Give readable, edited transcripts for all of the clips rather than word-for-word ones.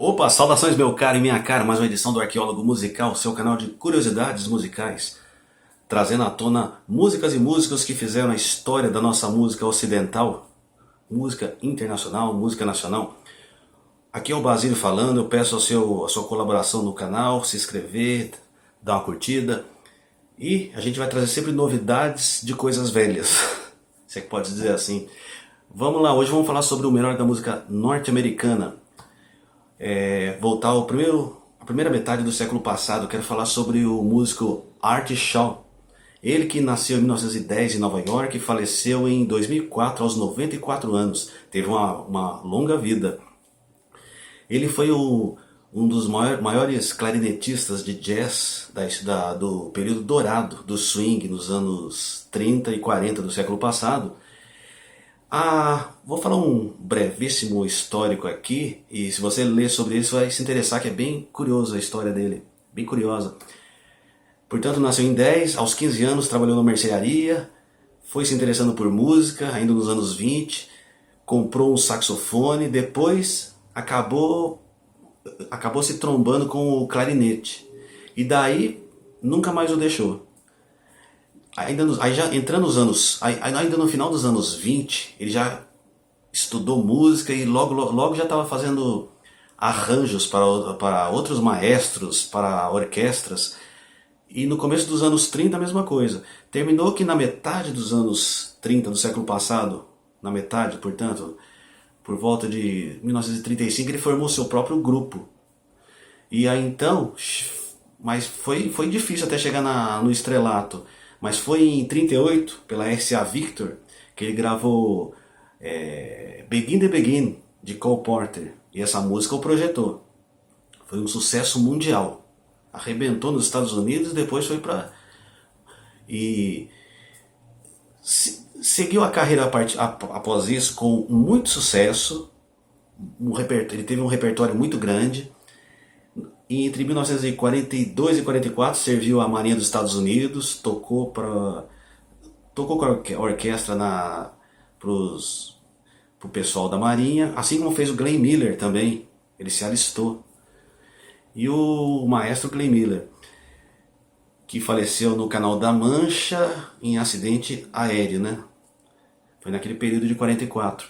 Opa, saudações meu caro e minha cara, mais uma edição do Arqueólogo Musical, seu canal de curiosidades musicais, trazendo à tona músicas e músicos que fizeram a história da nossa música ocidental, música internacional, música nacional. Aqui é o Basílio falando, eu peço a sua colaboração no canal, se inscrever, dar uma curtida, e a gente vai trazer sempre novidades de coisas velhas, se é que pode dizer assim. Vamos lá, hoje vamos falar sobre o melhor da música norte-americana. Voltar a primeira metade do século passado. Quero falar sobre o músico Art Shaw. Ele que nasceu em 1910 em Nova York e faleceu em 2004 aos 94 anos. Teve uma longa vida. Ele foi um dos maiores clarinetistas de jazz do período dourado do swing nos anos 30 e 40 do século passado. Vou falar um brevíssimo histórico aqui, e se você ler sobre isso vai se interessar, que é bem curiosa a história dele, bem curiosa. Portanto, nasceu em 10, aos 15 anos trabalhou na mercearia, foi se interessando por música, ainda nos anos 20, comprou um saxofone, depois acabou se trombando com o clarinete, e daí nunca mais o deixou. Aí já entrando nos anos, ainda no final dos anos 20, ele já estudou música e logo já estava fazendo arranjos para outros maestros, para orquestras. E no começo dos anos 30 a mesma coisa. Terminou que na metade dos anos 30 do século passado, na metade, portanto, por volta de 1935, ele formou seu próprio grupo. E aí então, mas foi difícil até chegar no estrelato. Mas foi em 38, pela RCA Victor, que ele gravou Begin the Begin, de Cole Porter. E essa música o projetou. Foi um sucesso mundial. Arrebentou nos Estados Unidos e depois foi para... E seguiu a carreira após isso com muito sucesso. Ele teve um repertório muito grande. E entre 1942 e 44 serviu a Marinha dos Estados Unidos, tocou com a orquestra pro pessoal da Marinha, assim como fez o Glenn Miller também, ele se alistou. E o maestro Glenn Miller, que faleceu no Canal da Mancha em acidente aéreo, né? Foi naquele período de 44.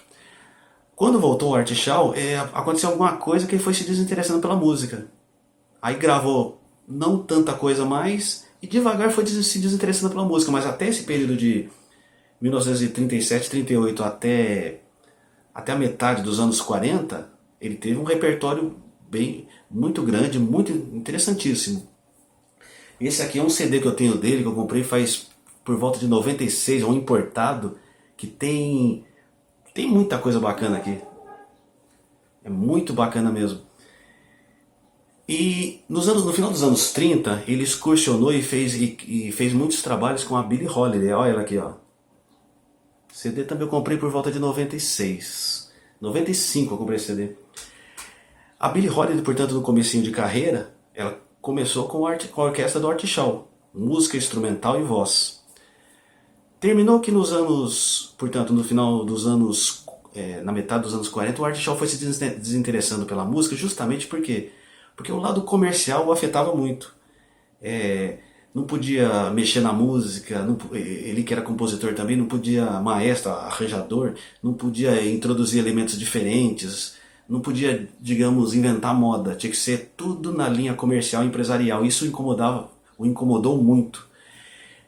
Quando voltou o Art Shaw, aconteceu alguma coisa que ele foi se desinteressando pela música. Aí gravou não tanta coisa mais e devagar foi se desinteressando pela música. Mas até esse período de 1937, 38 até a metade dos anos 40, ele teve um repertório muito grande, muito interessantíssimo. Esse aqui é um CD que eu tenho dele, que eu comprei faz por volta de 96, um importado, que tem muita coisa bacana aqui. É muito bacana mesmo. E no final dos anos 30, ele excursionou e fez muitos trabalhos com a Billie Holiday. Olha ela aqui, ó. CD também eu comprei por volta de 96. 95 eu comprei esse CD. A Billie Holiday, portanto, no comecinho de carreira, ela começou com a orquestra do Art Shaw, música instrumental e voz. Terminou que portanto, no final dos anos, na metade dos anos 40, o Art Shaw foi se desinteressando pela música, justamente porque o lado comercial o afetava muito. Não podia mexer na música, ele que era compositor também, não podia, maestro, arranjador, não podia introduzir elementos diferentes, não podia, digamos, inventar moda, tinha que ser tudo na linha comercial e empresarial. Isso o incomodou muito.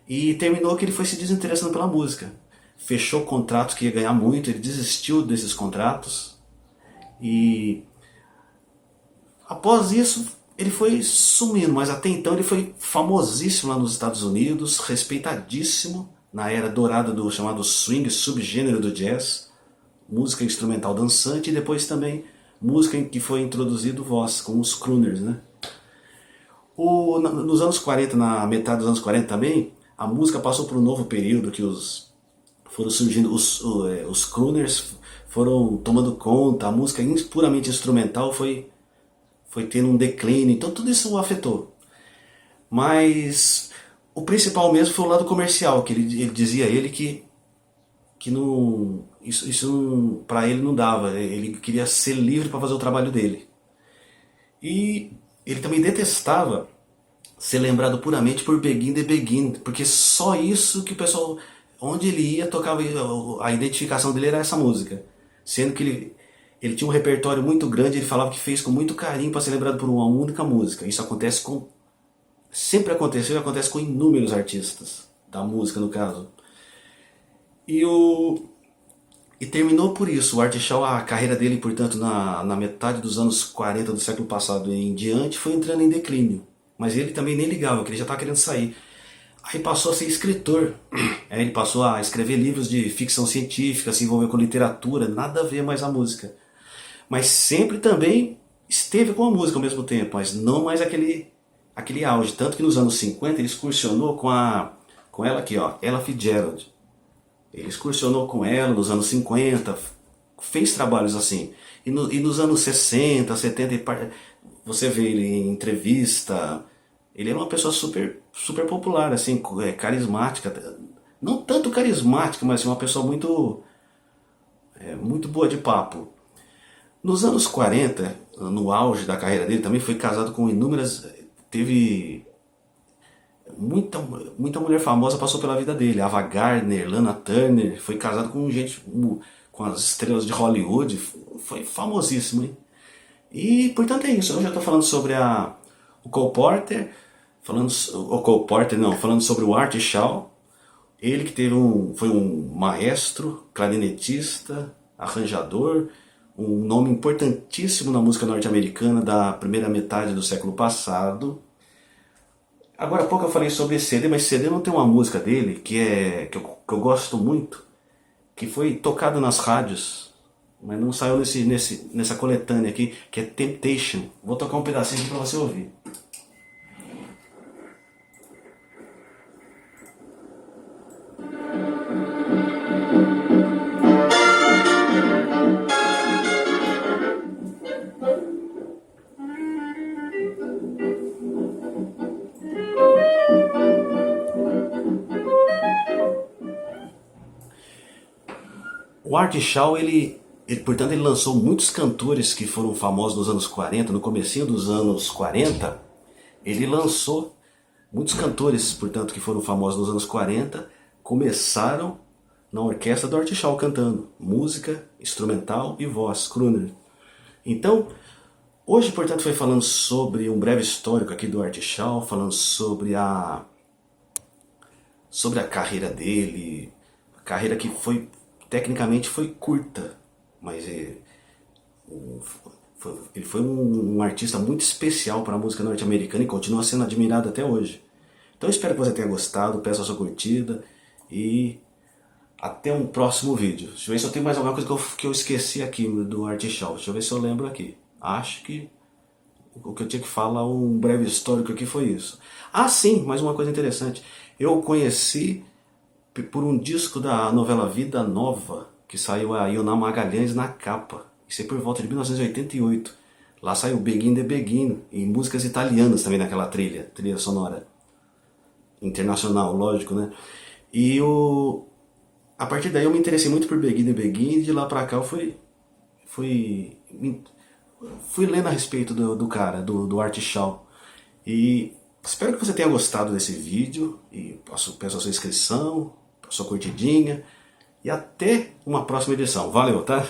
E terminou que ele foi se desinteressando pela música. Fechou contratos que ia ganhar muito, ele desistiu desses contratos e... Após isso, ele foi sumindo, mas até então ele foi famosíssimo lá nos Estados Unidos, respeitadíssimo na era dourada do chamado swing, subgênero do jazz, música instrumental dançante e depois também música em que foi introduzido voz, com os crooners, né? Nos anos 40, na metade dos anos 40 também, a música passou por um novo período que foram surgindo, os crooners foram tomando conta, a música puramente instrumental foi tendo um declínio, então tudo isso o afetou. Mas o principal mesmo foi o lado comercial, que ele dizia que isso para ele não dava, ele queria ser livre para fazer o trabalho dele. E ele também detestava ser lembrado puramente por Begin the Begin, porque só isso que o pessoal, onde ele ia, tocava, a identificação dele era essa música. Sendo que ele tinha um repertório muito grande, ele falava que fez com muito carinho para ser lembrado por uma única música. Isso acontece com, sempre aconteceu e acontece com inúmeros artistas, da música no caso. E e terminou por isso. O Art Shaw, a carreira dele, portanto, na metade dos anos 40 do século passado em diante, foi entrando em declínio. Mas ele também nem ligava, porque ele já estava querendo sair. Aí passou a ser escritor. Aí ele passou a escrever livros de ficção científica, se envolveu com literatura, nada a ver mais a música. Mas sempre também esteve com a música ao mesmo tempo, mas não mais aquele auge. Tanto que nos anos 50 ele excursionou com ela aqui, ó, Ella Fitzgerald. Ele excursionou com ela nos anos 50, fez trabalhos assim. E nos anos 60, 70, você vê ele em entrevista, ele era uma pessoa super popular, assim, carismática. Não tanto carismática, mas uma pessoa muito boa de papo. Nos anos 40, no auge da carreira dele, também foi casado com inúmeras... Teve muita mulher famosa passou pela vida dele. Ava Gardner, Lana Turner, foi casado com gente, com as estrelas de Hollywood, foi famosíssimo, hein? E portanto é isso. Hoje eu estou falando sobre o Cole Porter, falando sobre o Art Shaw. Ele que foi um maestro, clarinetista, arranjador, um nome importantíssimo na música norte-americana da primeira metade do século passado. Agora há pouco eu falei sobre esse CD, mas esse CD não tem uma música dele que eu gosto muito, que foi tocado nas rádios, mas não saiu nessa coletânea aqui, que é Temptation. Vou tocar um pedacinho aqui para você ouvir. O Art Shaw, portanto, ele lançou muitos cantores que foram famosos nos anos 40, no comecinho dos anos 40, ele lançou muitos cantores, portanto, que foram famosos nos anos 40, começaram na orquestra do Art Shaw cantando música, instrumental e voz, crooner. Então, hoje, portanto, foi falando sobre um breve histórico aqui do Art Shaw, falando sobre a carreira dele, carreira que tecnicamente foi curta, mas ele foi um artista muito especial para a música norte-americana e continua sendo admirado até hoje. Então eu espero que você tenha gostado, peço a sua curtida e até um próximo vídeo. Deixa eu ver se eu tenho mais alguma coisa que eu esqueci aqui do Art Shaw. Deixa eu ver se eu lembro aqui. Acho que o que eu tinha que falar, um breve histórico aqui foi isso. Ah sim, mais uma coisa interessante. Eu conheci por um disco da novela Vida Nova, que saiu a Ioná Magalhães na capa. Isso é por volta de 1988. Lá saiu Begin the Begin, e músicas italianas também naquela trilha sonora. Internacional, lógico, né? E a partir daí eu me interessei muito por Begin the Begin, e de lá pra cá eu fui lendo a respeito do cara, do Art Shaw. E espero que você tenha gostado desse vídeo, e peço a sua inscrição, a sua curtidinha, e até uma próxima edição. Valeu, tá?